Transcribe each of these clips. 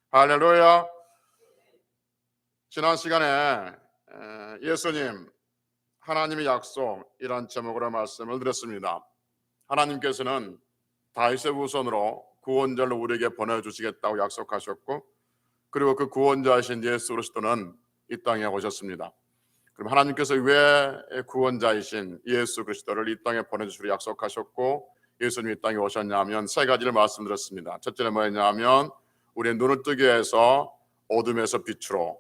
할렐루야. 지난 시간에 예수님 하나님의 약속이란 제목으로 말씀을 드렸습니다. 하나님께서는 다윗의 후손으로 구원자를 우리에게 보내주시겠다고 약속하셨고, 그리고 그 구원자이신 예수 그리스도는 이 땅에 오셨습니다. 그럼 하나님께서 왜 구원자이신 예수 그리스도를 이 땅에 보내주시기로 약속하셨고 예수님이 이 땅에 오셨냐면 세 가지를 말씀드렸습니다. 첫째는 뭐였냐면 우리의 눈을 뜨게 해서 어둠에서 빛으로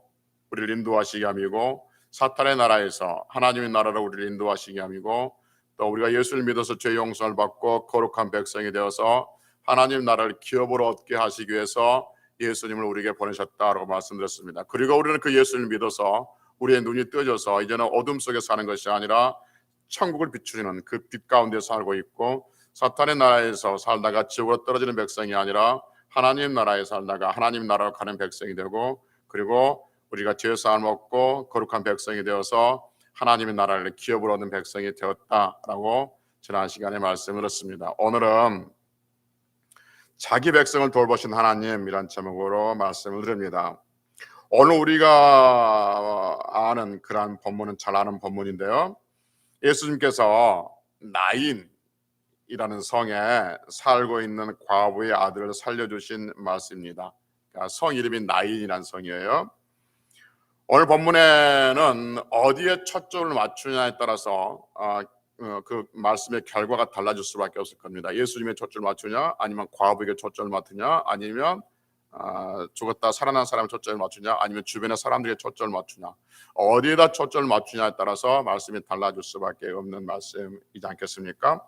우리를 인도하시기 함이고, 사탄의 나라에서 하나님의 나라로 우리를 인도하시기 함이고, 또 우리가 예수를 믿어서 죄 용서를 받고 거룩한 백성이 되어서 하나님 나라를 기업으로 얻게 하시기 위해서 예수님을 우리에게 보내셨다라고 말씀드렸습니다. 그리고 우리는 그 예수를 믿어서 우리의 눈이 떠져서 이제는 어둠 속에 사는 것이 아니라 천국을 비추는 그 빛 가운데 살고 있고, 사탄의 나라에서 살다가 지옥으로 떨어지는 백성이 아니라 하나님 나라에 살다가 하나님 나라로 가는 백성이 되고, 그리고 우리가 죄 사함 얻고 거룩한 백성이 되어서 하나님의 나라를 기업으로 얻는 백성이 되었다라고 지난 시간에 말씀을 드렸습니다. 오늘은 자기 백성을 돌보신 하나님이란 제목으로 말씀을 드립니다. 오늘 우리가 아는 그러한 본문은 잘 아는 본문인데요, 예수님께서 나인이라는 성에 살고 있는 과부의 아들을 살려주신 말씀입니다. 그러니까 성 이름이 나인이라는 성이에요. 오늘 본문에는 어디에 초점을 맞추냐에 따라서 그 말씀의 결과가 달라질 수밖에 없을 겁니다. 예수님의 초점을 맞추냐, 아니면 과부에게 초점을 맞추냐, 아니면 죽었다 살아난 사람의 초점을 맞추냐, 아니면 주변의 사람들에게 초점을 맞추냐, 어디에다 초점을 맞추냐에 따라서 말씀이 달라질 수밖에 없는 말씀이지 않겠습니까?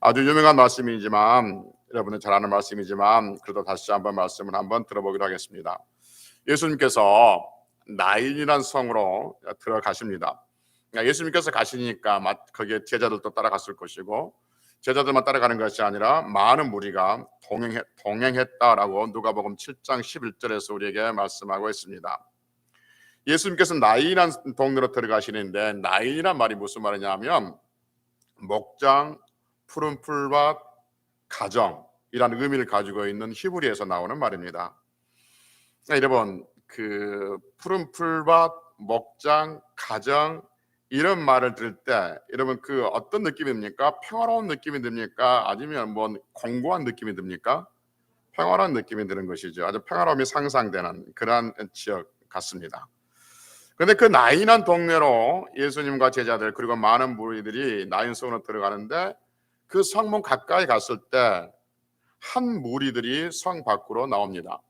아주 유명한 말씀이지만, 여러분은 잘 아는 말씀이지만 그래도 다시 한번 말씀을 한번 들어보기로 하겠습니다. 예수님께서 나인이라는 성으로 들어가십니다. 예수님께서 가시니까 거기에 제자들도 따라갔을 것이고, 제자들만 따라가는 것이 아니라 많은 무리가 동행했다라고 누가복음 7장 11절에서 우리에게 말씀하고 있습니다. 예수님께서 나인이라는 동네로 들어가시는데, 나인이란 말이 무슨 말이냐면 목장, 푸른 풀밭, 가정이라는 의미를 가지고 있는 히브리에서 나오는 말입니다. 여러분, 그 푸른 풀밭, 목장, 가정 이런 말을 들을 때 여러분 그 어떤 느낌이 듭니까? 평화로운 느낌이 듭니까? 아니면 뭐 공고한 느낌이 듭니까? 평화로운 느낌이 드는 것이죠. 아주 평화로움이 상상되는 그러한 지역 같습니다. 그런데 그 나인한 동네로 예수님과 제자들 그리고 많은 무리들이 나인성으로 들어가는데, 그 성문 가까이 갔을 때 한 무리들이 성 밖으로 나옵니다.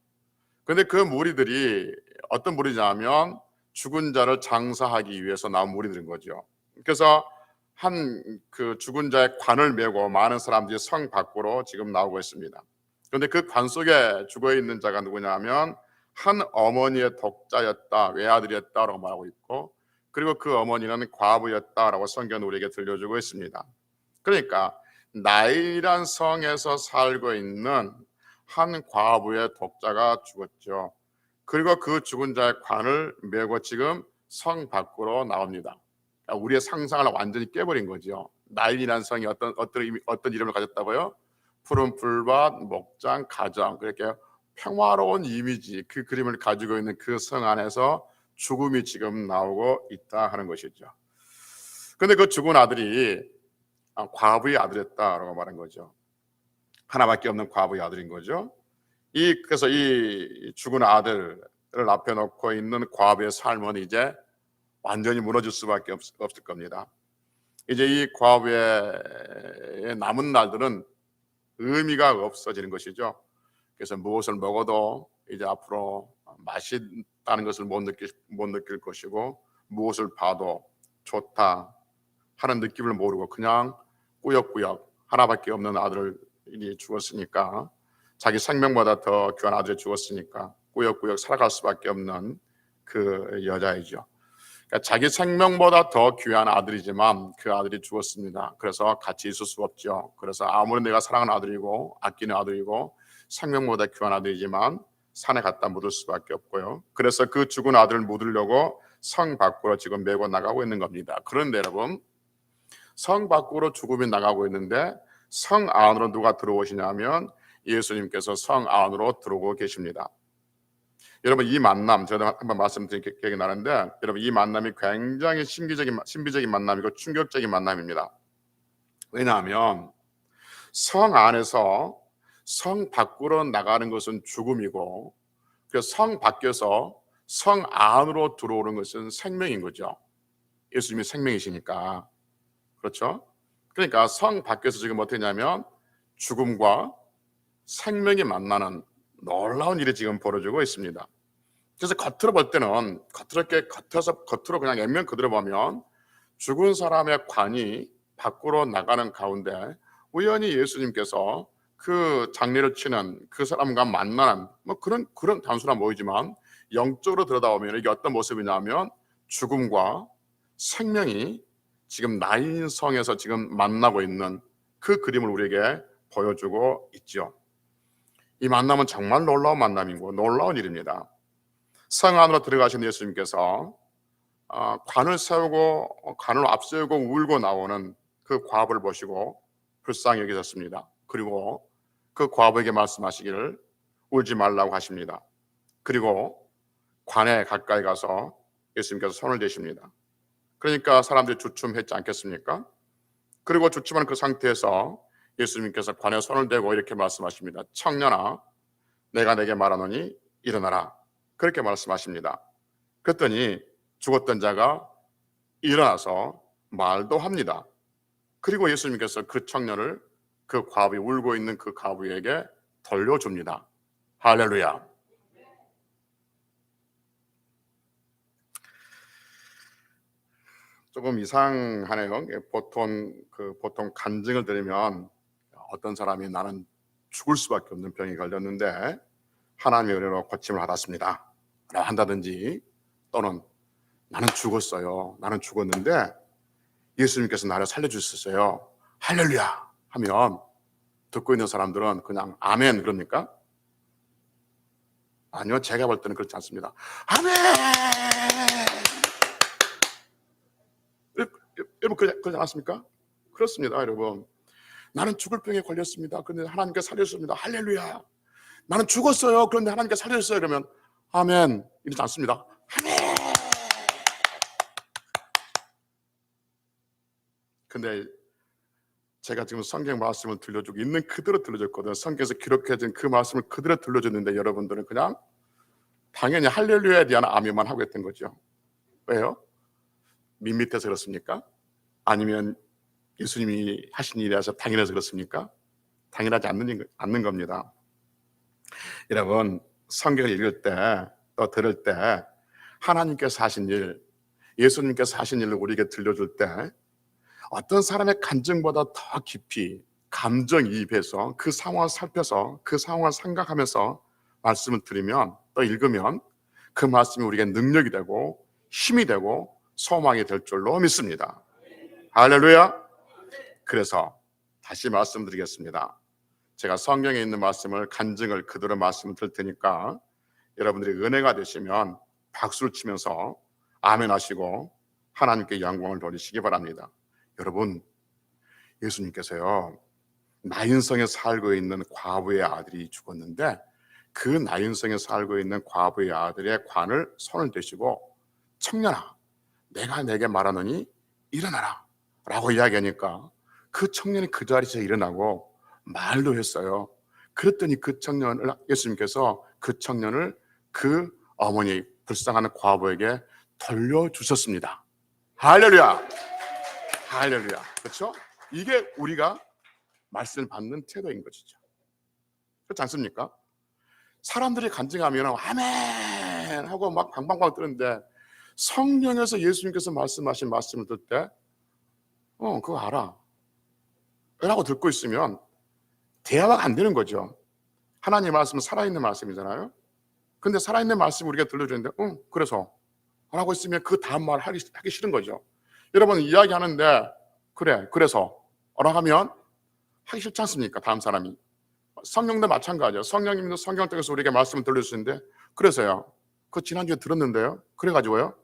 그런데 그 무리들이 어떤 무리냐면 죽은 자를 장사하기 위해서 나온 무리들인 거죠. 그래서 한 그 죽은 자의 관을 메고 많은 사람들이 성 밖으로 지금 나오고 있습니다. 그런데 그 관 속에 죽어 있는 자가 누구냐면 한 어머니의 독자였다, 외아들이었다라고 말하고 있고, 그리고 그 어머니는 과부였다라고 성경은 우리에게 들려주고 있습니다. 그러니까 나일이란 성에서 살고 있는 한 과부의 독자가 죽었죠. 그리고 그 죽은 자의 관을 메고 지금 성 밖으로 나옵니다. 그러니까 우리의 상상을 완전히 깨버린 거죠. 나일이라는 성이 어떤 이름을 가졌다고요? 푸른 풀밭, 목장, 가정, 그렇게 평화로운 이미지, 그 그림을 가지고 있는 그 성 안에서 죽음이 지금 나오고 있다 하는 것이죠. 그런데 그 죽은 아들이 과부의 아들이었다라고 말한 거죠. 하나밖에 없는 과부의 아들인 거죠. 그래서 이 죽은 아들을 앞에 놓고 있는 과부의 삶은 이제 완전히 무너질 수밖에 없을 겁니다. 이제 이 과부의 남은 날들은 의미가 없어지는 것이죠. 그래서 무엇을 먹어도 이제 앞으로 맛있다는 것을 못 느낄 것이고, 무엇을 봐도 좋다 하는 느낌을 모르고 그냥 꾸역꾸역 하나밖에 없는 아들이 죽었으니까, 자기 생명보다 더 귀한 아들이 죽었으니까 꾸역꾸역 살아갈 수밖에 없는 그 여자이죠. 그러니까 자기 생명보다 더 귀한 아들이지만 그 아들이 죽었습니다. 그래서 같이 있을 수 없죠. 그래서 아무리 내가 사랑하는 아들이고 아끼는 아들이고 생명보다 귀한 아들이지만 산에 갖다 묻을 수밖에 없고요. 그래서 그 죽은 아들을 묻으려고 성 밖으로 지금 메고 나가고 있는 겁니다. 그런데 여러분, 성 밖으로 죽음이 나가고 있는데 성 안으로 누가 들어오시냐면 예수님께서 성 안으로 들어오고 계십니다. 여러분 이 만남 제가 한번 말씀드린 기억이 나는데, 여러분 이 만남이 굉장히 신비적인 만남이고 충격적인 만남입니다. 왜냐하면 성 안에서 성 밖으로 나가는 것은 죽음이고, 그 성 밖에서 성 안으로 들어오는 것은 생명인 거죠. 예수님이 생명이시니까. 그렇죠? 그러니까 성 밖에서 지금 어떻게 냐면 죽음과 생명이 만나는 놀라운 일이 지금 벌어지고 있습니다. 그래서 겉으로 볼 때는 겉으로 그냥 액면 그대로 보면 죽은 사람의 관이 밖으로 나가는 가운데 우연히 예수님께서 그 장례를 치는 그 사람과 만나는 뭐 그런 단순한 모이지만, 영적으로 들여다보면 이게 어떤 모습이냐면 죽음과 생명이 지금 나인 성에서 지금 만나고 있는 그 그림을 우리에게 보여주고 있죠. 이 만남은 정말 놀라운 만남이고 놀라운 일입니다. 성 안으로 들어가신 예수님께서 관을 세우고 관을 앞세우고 울고 나오는 그 과부를 보시고 불쌍히 여기셨습니다. 그리고 그 과부에게 말씀하시기를 울지 말라고 하십니다. 그리고 관에 가까이 가서 예수님께서 손을 대십니다. 그러니까 사람들이 주춤했지 않겠습니까? 그리고 주춤한 그 상태에서 예수님께서 관에 손을 대고 이렇게 말씀하십니다. 청년아, 내가 내게 말하노니 일어나라. 그렇게 말씀하십니다. 그랬더니 죽었던 자가 일어나서 말도 합니다. 그리고 예수님께서 그 청년을 그 과부에 울고 있는 그 과부에게 돌려줍니다. 할렐루야. 조금 이상하네요. 보통 간증을 들으면 어떤 사람이 나는 죽을 수밖에 없는 병이 걸렸는데 하나님의 은혜로 고침을 받았습니다 라고 한다든지, 또는 나는 죽었어요. 나는 죽었는데 예수님께서 나를 살려주셨어요. 할렐루야 하면 듣고 있는 사람들은 그냥 아멘 그럽니까? 아니요, 제가 볼 때는 그렇지 않습니다. 아멘! 여러분 그러지 않았습니까? 그렇습니다, 여러분. 나는 죽을 병에 걸렸습니다. 그런데 하나님께서 살려주셨습니다. 할렐루야. 나는 죽었어요. 그런데 하나님께서 살려주셨어요. 그러면 아멘 이러지 않습니다. 아멘. 근데 제가 지금 성경 말씀을 들려주고 있는 그대로 들려줬거든요. 성경에서 기록해진 그 말씀을 그대로 들려줬는데 여러분들은 그냥 당연히 할렐루야에 대한 아멘만 하고 있던 거죠. 왜요? 밋밋해서 그렇습니까? 아니면 예수님이 하신 일이라서 당연해서 그렇습니까? 당연하지 않는 겁니다. 여러분, 성경을 읽을 때 또 들을 때 하나님께서 하신 일, 예수님께서 하신 일을 우리에게 들려줄 때 어떤 사람의 간증보다 더 깊이 감정이입해서 그 상황을 살펴서 그 상황을 생각하면서 말씀을 드리면, 또 읽으면 그 말씀이 우리에게 능력이 되고 힘이 되고 소망이 될 줄로 믿습니다. 할렐루야. 그래서 다시 말씀드리겠습니다. 제가 성경에 있는 말씀을 간증을 그대로 말씀을 드릴 테니까 여러분들이 은혜가 되시면 박수를 치면서 아멘 하시고 하나님께 영광을 돌리시기 바랍니다. 여러분, 예수님께서요 나인성에 살고 있는 과부의 아들이 죽었는데 그 나인성에 살고 있는 과부의 아들의 관을 손을 대시고 청년아, 내가 내게 말하노니 일어나라 라고 이야기하니까 그 청년이 그 자리에서 일어나고 말도 했어요. 그랬더니 그 청년을 예수님께서 그 청년을 그 어머니 불쌍한 과부에게 돌려주셨습니다. 할렐루야. 할렐루야. 그렇죠? 이게 우리가 말씀을 받는 태도인 것이죠. 그렇지 않습니까? 사람들이 간증하면 아멘 하고 막 방방방 뜨는데 성경에서 예수님께서 말씀하신 말씀을 들 때 그거 알아 라고 듣고 있으면 대화가 안 되는 거죠. 하나님의 말씀은 살아있는 말씀이잖아요. 근데 살아있는 말씀을 우리가 들려주는데 그래서 라고 있으면 그 다음 말 하기 싫은 거죠. 여러분 이야기하는데 그래 그래서 라고 하면 하기 싫지 않습니까? 다음 사람이. 성령도 마찬가지예요. 성령님도 성경 통해서 우리에게 말씀을 들려주시는데 그래서요, 그 지난주에 들었는데요, 그래가지고요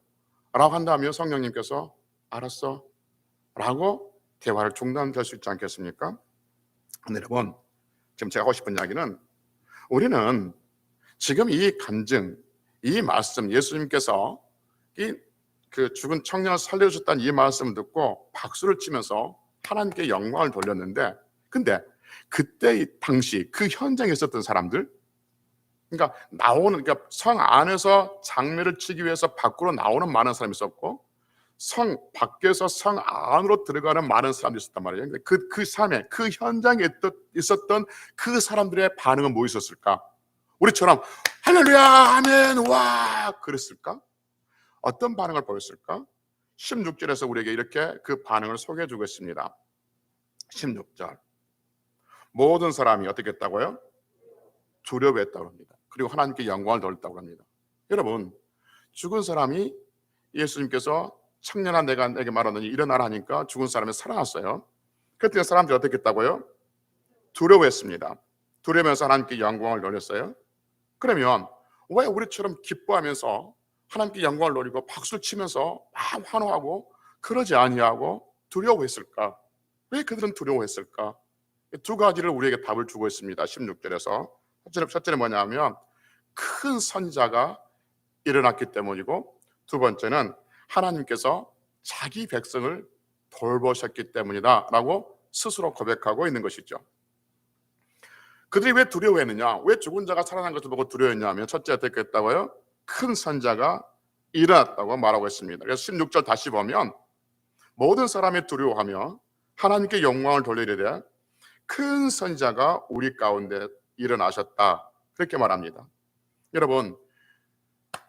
라고 한다면 성령님께서 알았어 라고 대화를 중단될 수 있지 않겠습니까? 근데 여러분, 지금 제가 하고 싶은 이야기는 우리는 지금 이 간증, 이 말씀, 예수님께서 그 죽은 청년을 살려주셨다는 이 말씀을 듣고 박수를 치면서 하나님께 영광을 돌렸는데, 근데 그때 이 당시 그 현장에 있었던 사람들, 그러니까 성 안에서 장례를 치기 위해서 밖으로 나오는 많은 사람이 있었고, 성 밖에서 성 안으로 들어가는 많은 사람들이 있었단 말이에요. 근데 그 삶에, 그 현장에 있었던 그 사람들의 반응은 뭐 있었을까? 우리처럼 할렐루야 아멘 와 그랬을까? 어떤 반응을 보였을까? 16절에서 우리에게 이렇게 그 반응을 소개해 주고 있습니다. 16절, 모든 사람이 어떻게 했다고요? 두려워했다고 합니다. 그리고 하나님께 영광을 돌렸다고 합니다. 여러분, 죽은 사람이, 예수님께서 청년아 내가 내게 말하더니 일어나라 하니까 죽은 사람이 살아났어요. 그때 사람들이 어떻게 했다고요? 두려워했습니다. 두려우면서 하나님께 영광을 돌렸어요. 그러면 왜 우리처럼 기뻐하면서 하나님께 영광을 돌리고 박수를 치면서 막 환호하고 그러지 아니하고 두려워했을까? 왜 그들은 두려워했을까? 두 가지를 우리에게 답을 주고 있습니다. 16절에서 첫째는 뭐냐면 큰 선지자가 일어났기 때문이고, 두 번째는 하나님께서 자기 백성을 돌보셨기 때문이다 라고 스스로 고백하고 있는 것이죠. 그들이 왜 두려워했느냐? 왜 죽은 자가 살아난 것을 보고 두려워했냐면, 첫째 어떻게 했다고요? 큰 선지자가 일어났다고 말하고 있습니다. 그래서 16절 다시 보면 모든 사람이 두려워하며 하나님께 영광을 돌리리되 큰 선지자가 우리 가운데 일어나셨다, 그렇게 말합니다. 여러분,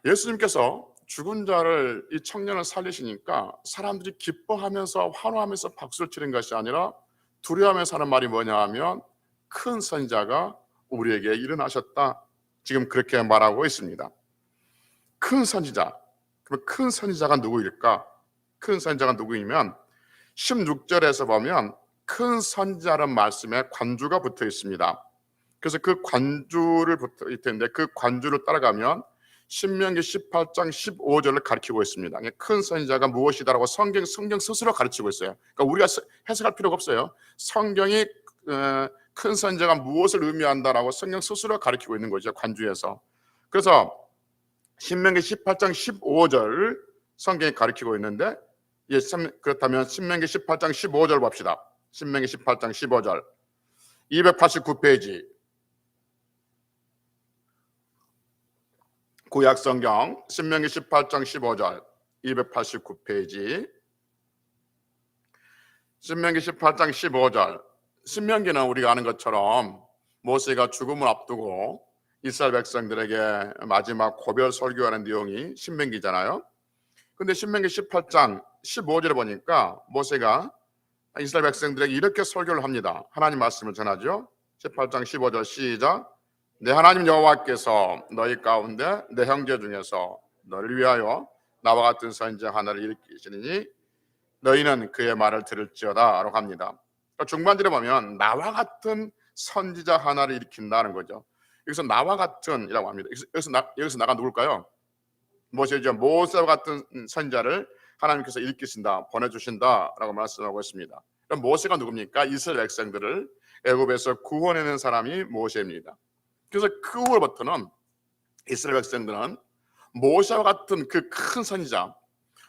예수님께서 죽은 자를, 이 청년을 살리시니까 사람들이 기뻐하면서 환호하면서 박수를 치는 것이 아니라 두려워하면서 하는 말이 뭐냐 하면 큰 선지자가 우리에게 일어나셨다, 지금 그렇게 말하고 있습니다. 큰 선지자, 그럼 큰 선지자가 누구일까? 큰 선지자가 누구이면 16절에서 보면 큰 선지자라는 말씀에 관주가 붙어 있습니다. 그래서 그 관주를 붙어 있을 텐데, 그 관주를 따라가면 신명기 18장 15절을 가리키고 있습니다. 큰 선지자가 무엇이다라고 성경 스스로 가르치고 있어요. 그러니까 우리가 해석할 필요가 없어요. 성경이 큰 선지자가 무엇을 의미한다라고 성경 스스로 가르치고 있는 거죠, 관주에서. 그래서 신명기 18장 15절 성경이 가르치고 있는데, 그렇다면 신명기 18장 15절 봅시다. 신명기 18장 15절 289페이지 구약성경 신명기 18장 15절 289페이지 신명기 18장 15절. 신명기는 우리가 아는 것처럼 모세가 죽음을 앞두고 이스라엘 백성들에게 마지막 고별 설교하는 내용이 신명기잖아요. 근데 신명기 18장 15절에 보니까 모세가 이스라엘 백성들에게 이렇게 설교를 합니다. 하나님 말씀을 전하죠. 18장 15절 시작. 내 하나님 여호와께서 너희 가운데 내 형제 중에서 너를 위하여 나와 같은 선지자 하나를 일으키시니 너희는 그의 말을 들을지어다 라고 합니다. 그러니까 중반절에 보면 나와 같은 선지자 하나를 일으킨다는 거죠. 여기서 나와 같은이라고 합니다. 여기서 나가 누굴까요? 모세죠. 모세와 같은 선지자를 하나님께서 일으키신다, 보내주신다라고 말씀하고 있습니다. 그럼 모세가 누굽니까? 이스라엘 백성들을 애굽에서 구원해낸 사람이 모세입니다. 그래서 그 후로부터는 이스라엘 백성들은 모세와 같은 그 큰 선지자,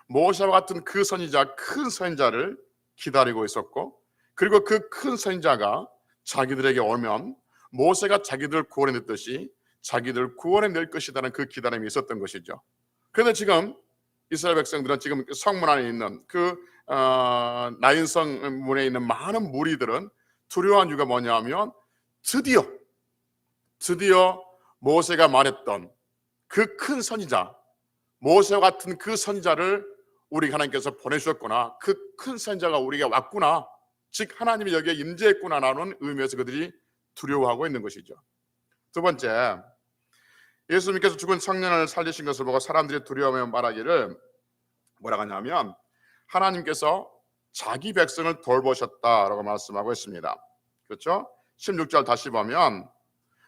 모세와 같은 그 선지자, 큰 선지자를 기다리고 있었고, 그리고 그 큰 선지자가 자기들에게 오면 모세가 자기들을 구원해냈듯이 자기들을 구원해낼 것이라는 그 기다림이 있었던 것이죠. 그런데 지금 이스라엘 백성들은 지금 성문 안에 있는 그 나인성 문에 있는 많은 무리들은 두려워한 이유가 뭐냐면 드디어 모세가 말했던 그 큰 선지자, 모세와 같은 그 선지자를 우리 하나님께서 보내주셨구나, 그 큰 선지자가 우리에게 왔구나, 즉 하나님이 여기에 임재했구나라는 의미에서 그들이 두려워하고 있는 것이죠. 두 번째, 예수님께서 죽은 청년을 살리신 것을 보고 사람들이 두려워하며 말하기를 뭐라고 하냐면 하나님께서 자기 백성을 돌보셨다라고 말씀하고 있습니다. 그렇죠? 16절 다시 보면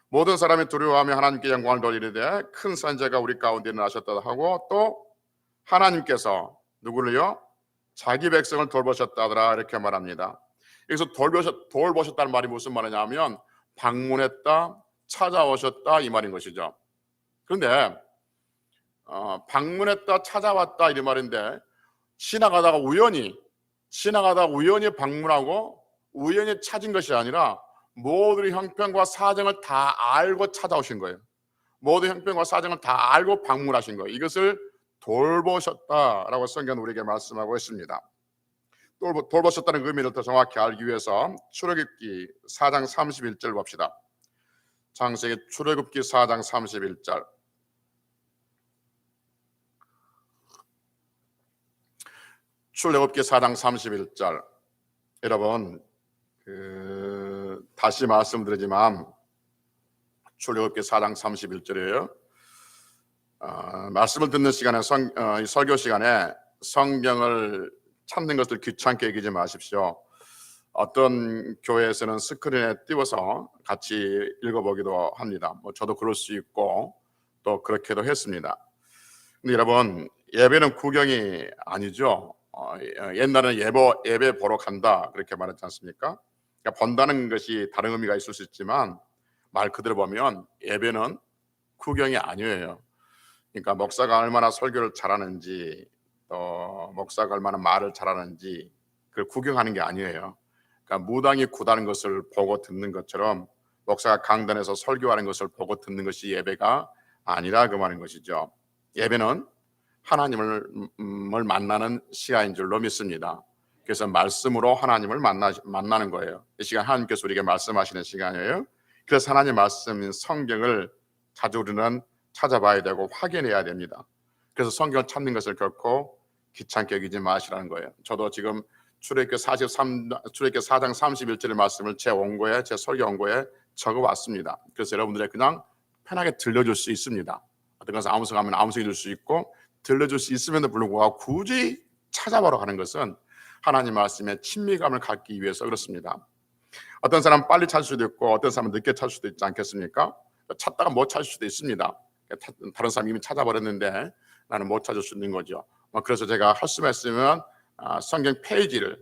모든 사람이 두려워하며 하나님께 영광을 돌리되 큰 선지자가 우리 가운데 일어나셨다 하고, 또 하나님께서 누구를요? 자기 백성을 돌보셨다더라 이렇게 말합니다. 여기서 돌보셨다는 말이 무슨 말이냐면 방문했다, 찾아오셨다 이 말인 것이죠. 그런데 방문했다, 찾아왔다 이런 말인데, 지나가다가 우연히 방문하고 우연히 찾은 것이 아니라 모든 형편과 사정을 다 알고 찾아오신 거예요. 모든 형편과 사정을 다 알고 방문하신 거예요. 이것을 돌보셨다라고 성경은 우리에게 말씀하고 있습니다. 돌보셨다는 의미를 더 정확히 알기 위해서 출애굽기 4장 31절 봅시다. 창세기 출애굽기 4장 31절. 출애굽기 4장 31절. 여러분, 다시 말씀드리지만 출애굽기 4장 31절이에요. 말씀을 듣는 시간에 설교 시간에 성경을 찾는 것을 귀찮게 여기지 마십시오. 어떤 교회에서는 스크린에 띄워서 같이 읽어보기도 합니다. 저도 그럴 수 있고 또 그렇게도 했습니다. 근데 여러분, 예배는 구경이 아니죠. 옛날에는 예배 보러 간다 그렇게 말했지 않습니까? 그러니까 본다는 것이 다른 의미가 있을 수 있지만 말 그대로 보면 예배는 구경이 아니에요. 그러니까 목사가 얼마나 설교를 잘하는지, 또 목사가 얼마나 말을 잘하는지 그걸 구경하는 게 아니에요. 그러니까 무당이 구다는 것을 보고 듣는 것처럼 목사가 강단에서 설교하는 것을 보고 듣는 것이 예배가 아니라 그 말인 것이죠. 예배는 하나님을 만나는 시간인 줄로 믿습니다. 그래서 말씀으로 하나님을 만나는 거예요. 이 시간 하나님께서 우리에게 말씀하시는 시간이에요. 그래서 하나님 말씀인 성경을 자주 우리는 찾아봐야 되고 확인해야 됩니다. 그래서 성경을 찾는 것을 결코 귀찮게 여기지 마시라는 거예요. 저도 지금 출애굽기 4장 31절의 말씀을 제 설교 원고에 적어왔습니다. 그래서 여러분들이 그냥 편하게 들려줄 수 있습니다. 어떤 것은 아무 생각하면 아무 생각이 들 수 있고, 들려줄 수 있음에도 불구하고 굳이 찾아보러 가는 것은 하나님 말씀에 친밀감을 갖기 위해서 그렇습니다. 어떤 사람은 빨리 찾을 수도 있고 어떤 사람은 늦게 찾을 수도 있지 않겠습니까? 찾다가 못 찾을 수도 있습니다. 다른 사람이 이미 찾아버렸는데 나는 못 찾을 수 있는 거죠. 그래서 제가 할 수만 있으면 성경 페이지를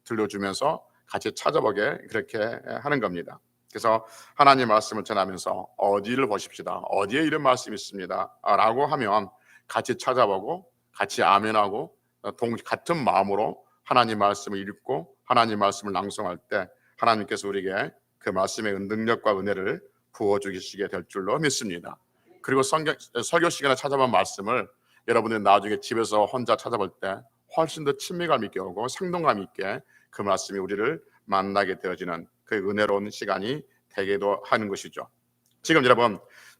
들려주면서 같이 찾아보게 그렇게 하는 겁니다. 그래서 하나님 말씀을 전하면서 어디를 보십시다, 어디에 이런 말씀이 있습니다 라고 하면 같이 찾아보고 같이 아멘하고 같은 마음으로 하나님 말씀을 읽고 하나님 말씀을 낭송할 때 하나님께서 우리에게 그 말씀의 능력과 은혜를 부어주시게 될 줄로 믿습니다. 그리고 설교 시간에 찾아본 말씀을 여러분들이 나중에 집에서 혼자 찾아볼 때 훨씬 더 친밀감 있게 오고 생동감 있게 그 말씀이 우리를 만나게 되어지는 그 은혜로운 시간이 되기도 하는 것이죠. 지금 여러분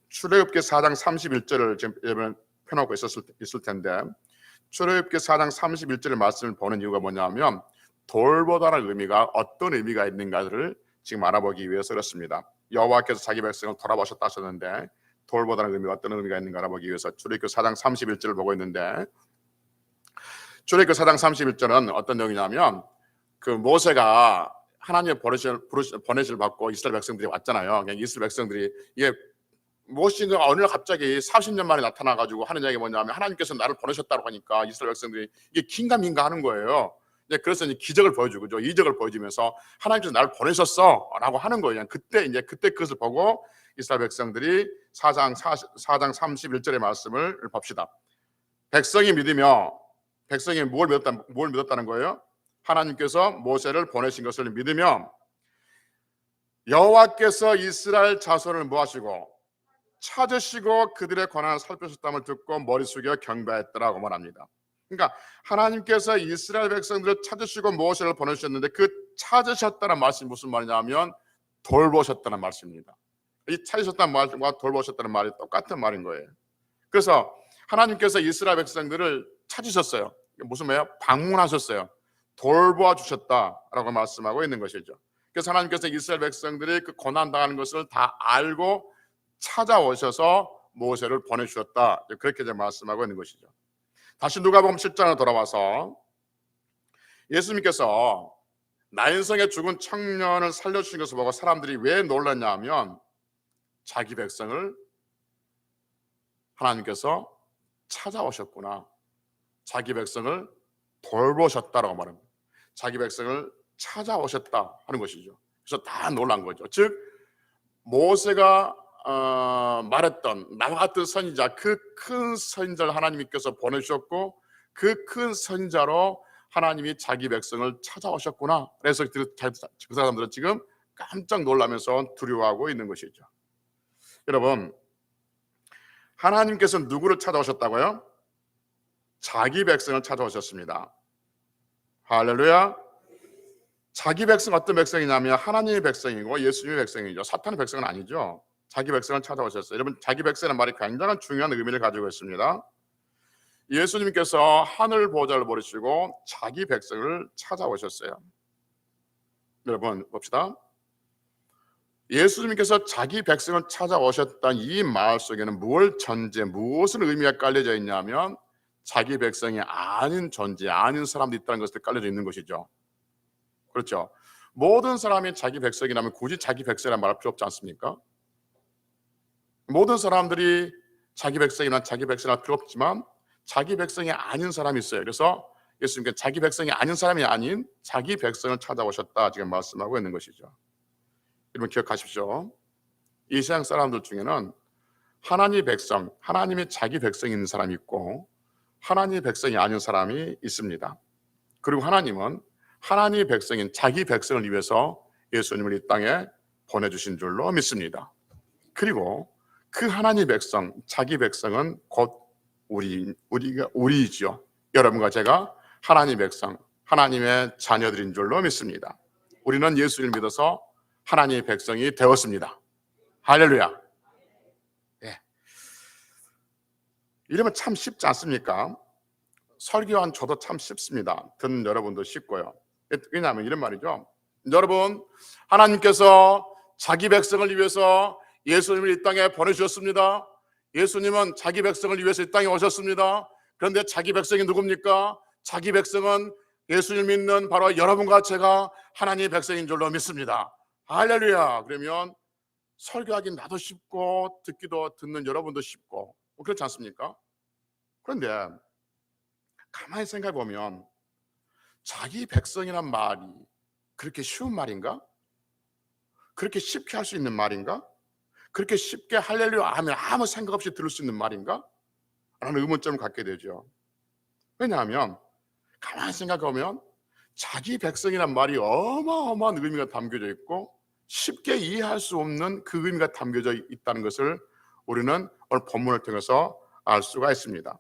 출애굽기 4장 31절을 지금 여러분 펴놓고 있을 텐데, 출애굽기 4장 31절의 말씀을 보는 이유가 뭐냐면 돌보다는 의미가 어떤 의미가 있는가를 지금 알아보기 위해서 그렇습니다. 여호와께서 자기 백성을 돌아보셨다 하셨는데 돌보다는 의미가 어떤 의미가 있는가 알아보기 위해서 출애굽기 4장 31절을 보고 있는데, 출애굽기 4장 31절은 어떤 내용이냐면 그 모세가 하나님의 보내실 받고 이스라엘 백성들이 왔잖아요. 그냥 이스라엘 백성들이 이게 모세가 어느 날 갑자기 40년 만에 나타나가지고 하는 이야기가 뭐냐면 하나님께서 나를 보내셨다고 하니까 이스라엘 백성들이 이게 긴가민가 하는 거예요. 그래서 이제 기적을 보여주고 이적을 보여주면서 하나님께서 나를 보내셨어라고 하는 거예요. 그때 그것을 보고 이스라엘 백성들이 4장 31절의 말씀을 봅시다. 백성이 뭘 믿었다는 거예요? 하나님께서 모세를 보내신 것을 믿으며 여호와께서 이스라엘 자손을 모아시고 찾으시고 그들의 고난을 살피셨다함을 듣고 머리 숙여 경배했더라고 말합니다. 그러니까 하나님께서 이스라엘 백성들을 찾으시고 모세를 보내주셨는데 그 찾으셨다는 말씀이 무슨 말이냐면 돌보셨다는 말씀입니다. 이 찾으셨다는 말과 돌보셨다는 말이 똑같은 말인 거예요. 그래서 하나님께서 이스라엘 백성들을 찾으셨어요. 무슨 말이에요? 방문하셨어요. 돌보아 주셨다라고 말씀하고 있는 것이죠. 그래서 하나님께서 이스라엘 백성들이 그 고난당하는 것을 다 알고 찾아오셔서 모세를 보내주셨다, 그렇게 말씀하고 있는 것이죠. 다시 누가복음 7장으로 돌아와서 예수님께서 나인성에 죽은 청년을 살려주신 것을 보고 사람들이 왜 놀랐냐 하면 자기 백성을 하나님께서 찾아오셨구나, 자기 백성을 돌보셨다라고 말합니다. 자기 백성을 찾아오셨다 하는 것이죠. 그래서 다 놀란 거죠. 즉 모세가 말했던 나와 같은 선지자, 그 큰 선지자를 하나님께서 보내주셨고 그 큰 선지자로 하나님이 자기 백성을 찾아오셨구나. 그래서 그 사람들은 지금 깜짝 놀라면서 두려워하고 있는 것이죠. 여러분, 하나님께서 누구를 찾아오셨다고요? 자기 백성을 찾아오셨습니다. 할렐루야. 자기 백성 어떤 백성이냐면 하나님의 백성이고 예수님의 백성이죠. 사탄의 백성은 아니죠. 자기 백성을 찾아오셨어요. 여러분, 자기 백성이라는 말이 굉장히 중요한 의미를 가지고 있습니다. 예수님께서 하늘 보좌를 버리시고 자기 백성을 찾아오셨어요. 여러분 봅시다. 예수님께서 자기 백성을 찾아오셨다는 이 말 속에는 무엇을 의미가 깔려져 있냐면 자기 백성이 아닌 존재, 아닌 사람들이 있다는 것이 깔려져 있는 것이죠. 그렇죠. 모든 사람이 자기 백성이라면 굳이 자기 백성이라는 말할 필요 없지 않습니까? 모든 사람들이 자기 백성이나 자기 백성할 필요 없지만 자기 백성이 아닌 사람이 있어요. 그래서 예수님께서 자기 백성이 아닌 사람이 아닌 자기 백성을 찾아오셨다 지금 말씀하고 있는 것이죠. 여러분 기억하십시오. 이 세상 사람들 중에는 하나님의 백성, 하나님의 자기 백성이 있는 사람이 있고 하나님의 백성이 아닌 사람이 있습니다. 그리고 하나님은 하나님의 백성인 자기 백성을 위해서 예수님을 이 땅에 보내주신 줄로 믿습니다. 그리고 그 하나님의 백성, 자기 백성은 곧 우리이죠. 여러분과 제가 하나님의 백성, 하나님의 자녀들인 줄로 믿습니다. 우리는 예수를 믿어서 하나님의 백성이 되었습니다. 할렐루야. 예. 이러면 참 쉽지 않습니까? 설교한 저도 참 쉽습니다. 듣는 여러분도 쉽고요. 왜냐하면 이런 말이죠. 여러분, 하나님께서 자기 백성을 위해서 예수님을 이 땅에 보내주셨습니다. 예수님은 자기 백성을 위해서 이 땅에 오셨습니다. 그런데 자기 백성이 누굽니까? 자기 백성은 예수를 믿는 바로 여러분과 제가 하나님의 백성인 줄로 믿습니다. 할렐루야. 그러면 설교하기 나도 쉽고 듣는 여러분도 쉽고 그렇지 않습니까? 그런데 가만히 생각해 보면 자기 백성이란 말이 그렇게 쉬운 말인가? 그렇게 쉽게 할 수 있는 말인가? 그렇게 쉽게 할렐루야 하면 아무 생각 없이 들을 수 있는 말인가? 라는 의문점을 갖게 되죠. 왜냐하면 가만히 생각하면 자기 백성이란 말이 어마어마한 의미가 담겨져 있고 쉽게 이해할 수 없는 그 의미가 담겨져 있다는 것을 우리는 오늘 본문을 통해서 알 수가 있습니다.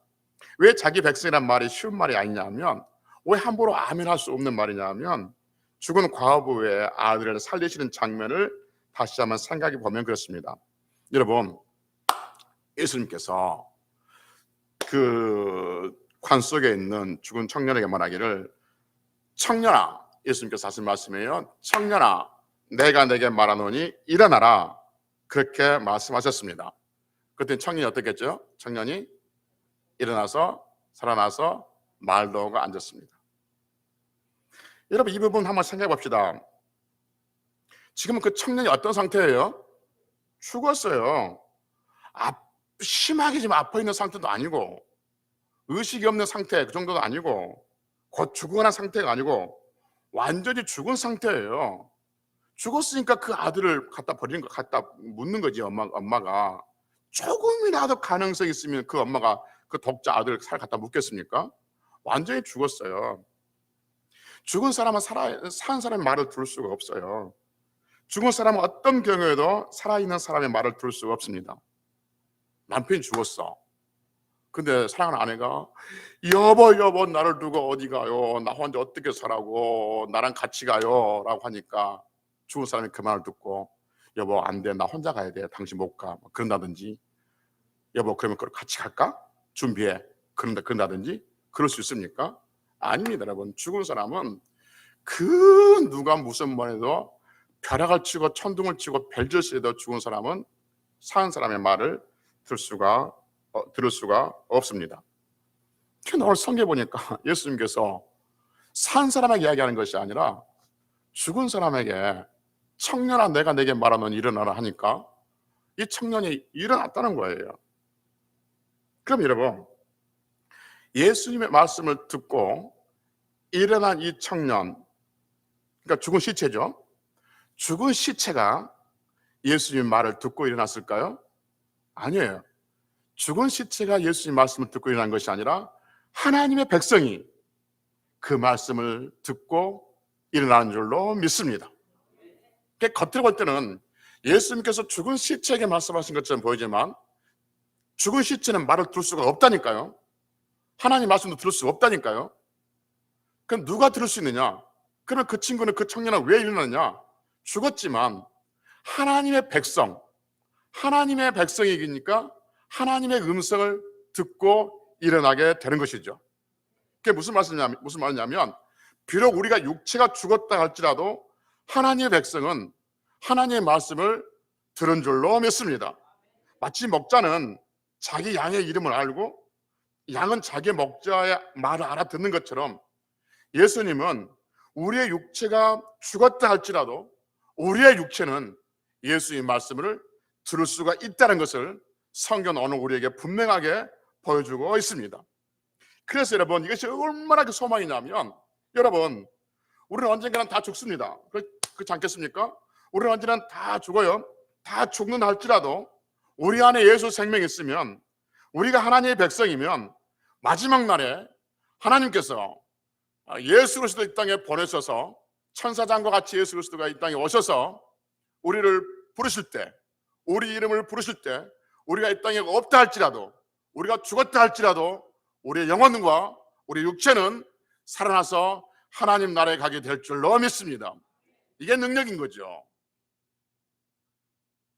왜 자기 백성이란 말이 쉬운 말이 아니냐면 왜 함부로 아멘할 수 없는 말이냐면 죽은 과부의 아들을 살리시는 장면을 다시 한번 생각해 보면 그렇습니다. 여러분, 예수님께서 그 관 속에 있는 죽은 청년에게 말하기를 청년아, 예수님께서 하신 말씀이에요. 청년아, 내가 내게 말하노니 일어나라. 그렇게 말씀하셨습니다. 그때 청년이 어떻게 했죠? 청년이 일어나서 살아나서 말도 하고 앉았습니다. 여러분, 이 부분 한번 생각해 봅시다. 지금은 그 청년이 어떤 상태예요? 죽었어요. 심하게 지금 아파 있는 상태도 아니고 의식이 없는 상태 그 정도도 아니고 곧 죽어가는 상태가 아니고 완전히 죽은 상태예요. 죽었으니까 그 아들을 갖다 버리는 거 갖다 묻는 거지. 엄마가 조금이라도 가능성이 있으면 그 엄마가 그 독자 아들 살 갖다 묻겠습니까? 완전히 죽었어요. 죽은 사람은 산 사람의 말을 들을 수가 없어요. 죽은 사람은 어떤 경우에도 살아있는 사람의 말을 들을 수가 없습니다. 남편이 죽었어. 근데 사랑하는 아내가 여보 나를 두고 어디 가요? 나 혼자 어떻게 살라고? 나랑 같이 가요? 라고 하니까 죽은 사람이 그 말을 듣고 여보 안 돼, 나 혼자 가야 돼, 당신 못 가, 그런다든지 여보 그러면 같이 갈까? 준비해, 그런다든지 그럴 수 있습니까? 아닙니다. 여러분, 죽은 사람은 그 누가 무슨 말해도 벼락을 치고 천둥을 치고 벨젓이라도 죽은 사람은 사는 사람의 말을 들을 수가 없습니다. 오늘 성경에 보니까 예수님께서 산 사람에게 이야기하는 것이 아니라 죽은 사람에게 청년아 내가 내게 말하면 일어나라 하니까 이 청년이 일어났다는 거예요. 그럼 여러분, 예수님의 말씀을 듣고 일어난 이 청년, 그러니까 죽은 시체죠. 죽은 시체가 예수님 말을 듣고 일어났을까요? 아니에요. 죽은 시체가 예수님 말씀을 듣고 일어난 것이 아니라 하나님의 백성이 그 말씀을 듣고 일어나는 줄로 믿습니다. 겉으로 볼 때는 예수님께서 죽은 시체에게 말씀하신 것처럼 보이지만 죽은 시체는 말을 들을 수가 없다니까요. 하나님 말씀도 들을 수가 없다니까요. 그럼 누가 들을 수 있느냐? 그럼 그 친구는, 그 청년은 왜 일어났냐? 죽었지만 하나님의 백성, 하나님의 백성이니까 하나님의 음성을 듣고 일어나게 되는 것이죠. 그게 무슨 말이냐면 비록 우리가 육체가 죽었다 할지라도 하나님의 백성은 하나님의 말씀을 들은 줄로 믿습니다. 마치 먹자는 자기 양의 이름을 알고 양은 자기 목자의 말을 알아듣는 것처럼 예수님은 우리의 육체가 죽었다 할지라도 우리의 육체는 예수의 말씀을 들을 수가 있다는 것을 성경 오늘 우리에게 분명하게 보여주고 있습니다. 그래서 여러분, 이것이 얼마나 그 소망이냐면, 여러분, 우리는 언젠가는 다 죽습니다. 그렇지 않겠습니까? 우리는 언제나 다 죽어요. 다 죽는다 할지라도 우리 안에 예수 생명이 있으면, 우리가 하나님의 백성이면 마지막 날에 하나님께서 예수 그리스도 이 땅에 보내셔서 천사장과 같이 예수 그리스도가 이 땅에 오셔서 우리를 부르실 때, 우리 이름을 부르실 때, 우리가 이 땅에 없다 할지라도, 우리가 죽었다 할지라도 우리의 영혼과 우리 육체는 살아나서 하나님 나라에 가게 될 줄로 믿습니다. 이게 능력인 거죠.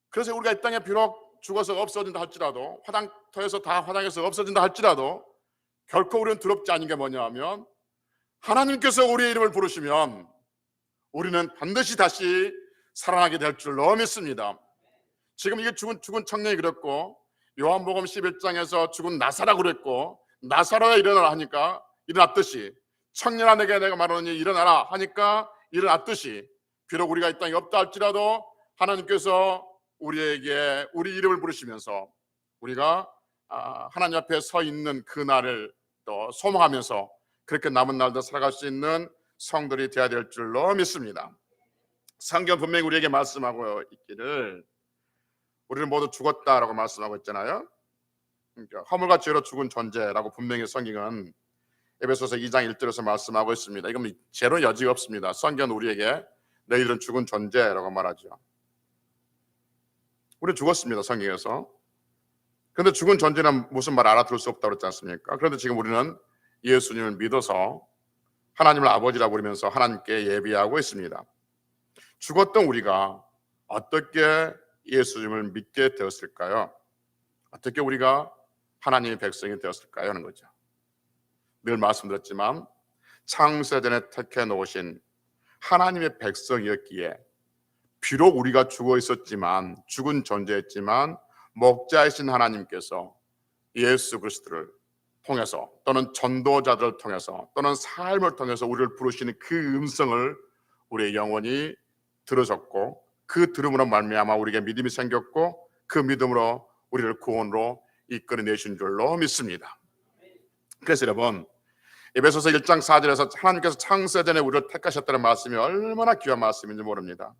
그래서 우리가 이 땅에 비록 죽어서 없어진다 할지라도, 화장터에서 다 화장해서 없어진다 할지라도 결코 우리는 두렵지 않은 게 뭐냐 하면 하나님께서 우리의 이름을 부르시면 우리는 반드시 다시 살아나게 될 줄로 믿습니다. 지금 이게 죽은 청년이 그랬고, 요한복음 11장에서 죽은 나사라고 그랬고, 나사로야 일어나라 하니까 일어났듯이, 청년아 내게 내가 말하노니 일어나라 하니까 일어났듯이, 비록 우리가 이 땅에 없다 할지라도 하나님께서 우리에게 우리 이름을 부르시면서 우리가 하나님 앞에 서 있는 그날을 또 소망하면서 그렇게 남은 날도 살아갈 수 있는 성들이 되어야 될 줄로 믿습니다. 성경 분명히 우리에게 말씀하고 있기를 우리는 모두 죽었다라고 말씀하고 있잖아요. 그러니까 허물과 죄로 죽은 존재라고 분명히 성경은 에베소서 2장 1절에서 말씀하고 있습니다. 이건 죄로 여지가 없습니다. 성경은 우리에게 너희들은 죽은 존재라고 말하죠. 우리 죽었습니다, 성경에서. 그런데 죽은 존재는 무슨 말 알아들을 수 없다고 그랬지 않습니까? 그런데 지금 우리는 예수님을 믿어서 하나님을 아버지라고 부르면서 하나님께 예비하고 있습니다. 죽었던 우리가 어떻게 예수님을 믿게 되었을까요? 어떻게 우리가 하나님의 백성이 되었을까요? 하는 거죠. 늘 말씀드렸지만 창세전에 택해 놓으신 하나님의 백성이었기에 비록 우리가 죽어 있었지만, 죽은 존재였지만 목자이신 하나님께서 예수 그리스도를 통해서 또는 전도자들을 통해서 또는 삶을 통해서 우리를 부르시는 그 음성을 우리의 영혼이 들으셨고, 그 들음으로 말미암아 우리에게 믿음이 생겼고, 그 믿음으로 우리를 구원으로 이끌어내신 줄로 믿습니다. 그래서 여러분, 에베소서 1장 4절에서 하나님께서 창세전에 우리를 택하셨다는 말씀이 얼마나 귀한 말씀인지 모릅니다.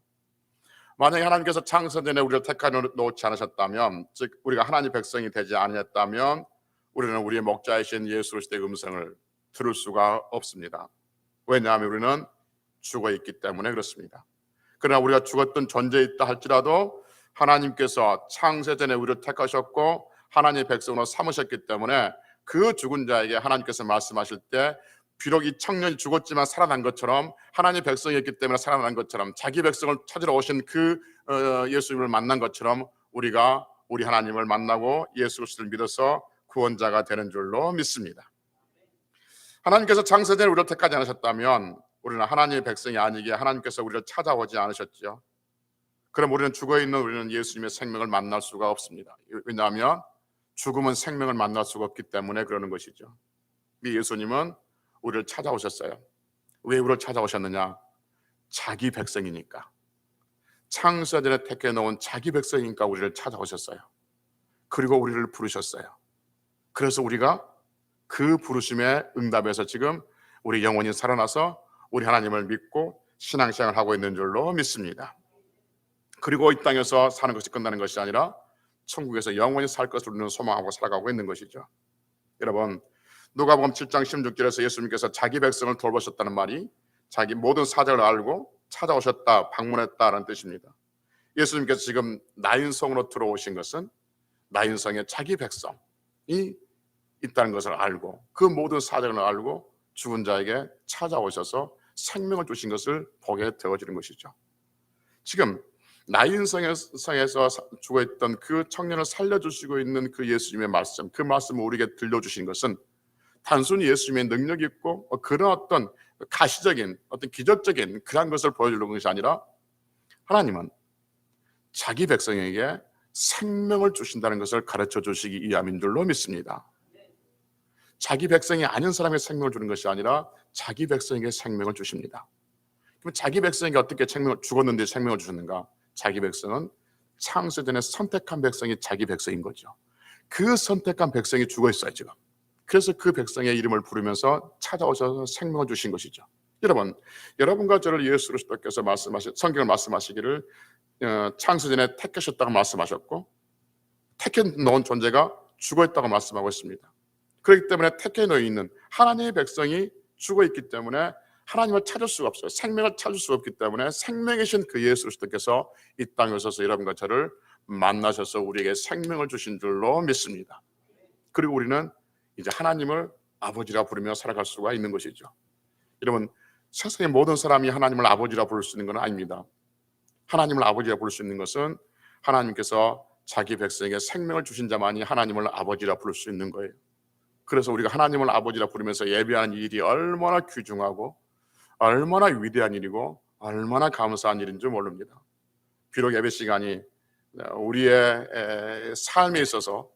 만약에 하나님께서 창세전에 우리를 택하 놓지 않으셨다면, 즉 우리가 하나님의 백성이 되지 아니했다면 우리는 우리의 목자이신 예수 그리스도의 음성을 들을 수가 없습니다. 왜냐하면 우리는 죽어 있기 때문에 그렇습니다. 그러나 우리가 죽었던 존재있다 할지라도 하나님께서 창세전에 우리를 택하셨고 하나님의 백성으로 삼으셨기 때문에 그 죽은 자에게 하나님께서 말씀하실 때 비록 이 청년이 죽었지만 살아난 것처럼, 하나님의 백성이었기 때문에 살아난 것처럼, 자기 백성을 찾으러 오신 그 예수님을 만난 것처럼 우리가 우리 하나님을 만나고 예수 그리스도를 믿어서 구원자가 되는 줄로 믿습니다. 하나님께서 창세전에 우리를 택하지 않으셨다면 우리는 하나님의 백성이 아니기에 하나님께서 우리를 찾아오지 않으셨죠. 그럼 우리는 예수님의 생명을 만날 수가 없습니다. 왜냐하면 죽음은 생명을 만날 수가 없기 때문에 그러는 것이죠. 이 예수님은 우리를 찾아오셨어요. 왜 우리를 찾아오셨느냐? 자기 백성이니까. 창세전에 택해 놓은 자기 백성이니까 우리를 찾아오셨어요. 그리고 우리를 부르셨어요. 그래서 우리가 그 부르심에 응답해서 지금 우리 영혼이 살아나서 우리 하나님을 믿고 신앙생활을 하고 있는 줄로 믿습니다. 그리고 이 땅에서 사는 것이 끝나는 것이 아니라 천국에서 영원히 살 것을 우리는 소망하고 살아가고 있는 것이죠. 여러분, 누가복음 7장 16절에서 예수님께서 자기 백성을 돌보셨다는 말이 자기 모든 사정을 알고 찾아오셨다, 방문했다라는 뜻입니다. 예수님께서 지금 나인성으로 들어오신 것은 나인성의 자기 백성이 있다는 것을 알고 그 모든 사정을 알고 죽은 자에게 찾아오셔서 생명을 주신 것을 보게 되어지는 것이죠. 지금 나인성에서 죽어있던 그 청년을 살려주시고 있는 그 예수님의 말씀, 그 말씀을 우리에게 들려주신 것은 단순히 예수님의 능력이 있고 그런 어떤 가시적인 어떤 기적적인 그런 것을 보여주는 것이 아니라 하나님은 자기 백성에게 생명을 주신다는 것을 가르쳐 주시기 위함인 줄로 믿습니다. 자기 백성이 아닌 사람에게 생명을 주는 것이 아니라 자기 백성에게 생명을 주십니다. 그럼 자기 백성에게 어떻게 죽었는데 생명을 주셨는가? 자기 백성은 창세전에 선택한 백성이 자기 백성인 거죠. 그 선택한 백성이 죽어 있어요 지금. 그래서 그 백성의 이름을 부르면서 찾아오셔서 생명을 주신 것이죠. 여러분, 여러분과 저를 예수 그리스도께서 성경을 말씀하시기를 창세전에 택하셨다고 말씀하셨고 택해 놓은 존재가 죽어 있다고 말씀하고 있습니다. 그렇기 때문에 택해 놓여 있는 하나님의 백성이 죽어 있기 때문에 하나님을 찾을 수가 없어요. 생명을 찾을 수가 없기 때문에 생명이신 그 예수 그리스도께서 이 땅에 오셔서 여러분과 저를 만나셔서 우리에게 생명을 주신 줄로 믿습니다. 그리고 우리는 이제 하나님을 아버지라 부르며 살아갈 수가 있는 것이죠. 여러분, 세상의 모든 사람이 하나님을 아버지라 부를 수 있는 건 아닙니다. 하나님을 아버지라 부를 수 있는 것은 하나님께서 자기 백성에게 생명을 주신 자만이 하나님을 아버지라 부를 수 있는 거예요. 그래서 우리가 하나님을 아버지라 부르면서 예배하는 일이 얼마나 귀중하고 얼마나 위대한 일이고 얼마나 감사한 일인 줄 모릅니다. 비록 예배 시간이 우리의 삶에 있어서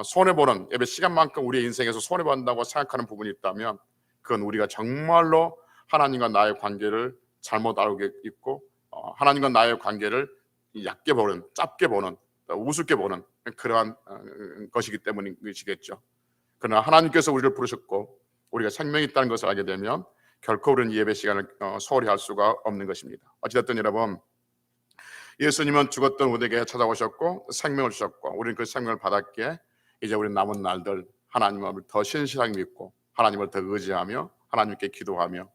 손해보는 예배 시간만큼 우리의 인생에서 손해본다고 생각하는 부분이 있다면 그건 우리가 정말로 하나님과 나의 관계를 잘못 알고 있고 하나님과 나의 관계를 얕게 보는, 짧게 보는, 우습게 보는 그러한 것이기 때문이시겠죠. 그러나 하나님께서 우리를 부르셨고 우리가 생명이 있다는 것을 알게 되면 결코 우리는 예배 시간을 소홀히 할 수가 없는 것입니다. 어찌됐든 여러분, 예수님은 죽었던 우리에게 찾아오셨고 생명을 주셨고 우리는 그 생명을 받았기에 이제 우리 남은 날들 하나님을 더 신실하게 믿고 하나님을 더 의지하며 하나님께 기도하며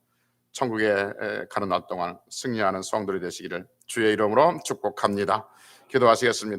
천국에 가는 날 동안 승리하는 성도들이 되시기를 주의 이름으로 축복합니다. 기도하시겠습니다.